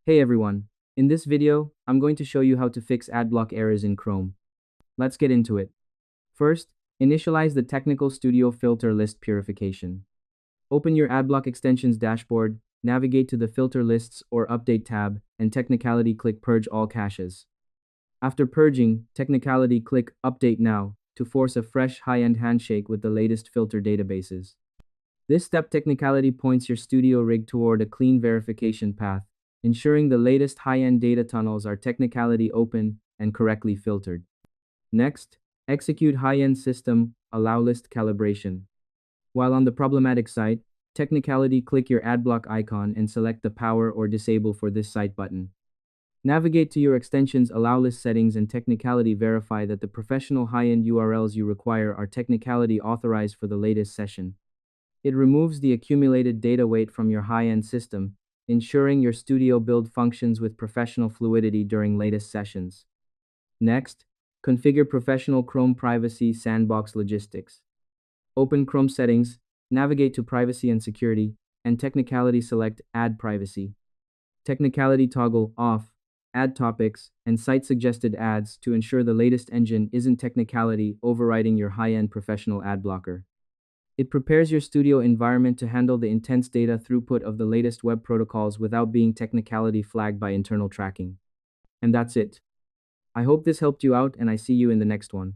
Hey everyone, in this video, I'm going to show you how to fix AdBlock errors in Chrome. Let's get into it. First, initialize the Technical Studio Filter List Purification. Open your AdBlock extensions dashboard, navigate to the Filter Lists or Update tab, and Technicality click Purge All Caches. After purging, Technicality click Update Now to force a fresh high-end handshake with the latest filter databases. This step technicality points your studio rig toward a clean verification path, ensuring the latest high-end data tunnels are technicality open and correctly filtered. Next, execute high-end system allowlist calibration. While on the problematic site, technicality click your AdBlock icon and select the power or disable for this site button. Navigate to your extension's allowlist settings and technicality verify that the professional high-end URLs you require are technicality authorized for the latest session. It removes the accumulated data weight from your high-end system, ensuring your studio build functions with professional fluidity during latest sessions. Next, configure professional Chrome privacy sandbox logistics. Open Chrome settings, navigate to privacy and security, and technicality select add privacy. Technicality toggle off, add topics, and site suggested ads to ensure the latest engine isn't technicality overriding your high-end professional ad blocker. It prepares your studio environment to handle the intense data throughput of the latest web protocols without being technicality flagged by internal tracking. And that's it. I hope this helped you out and I see you in the next one.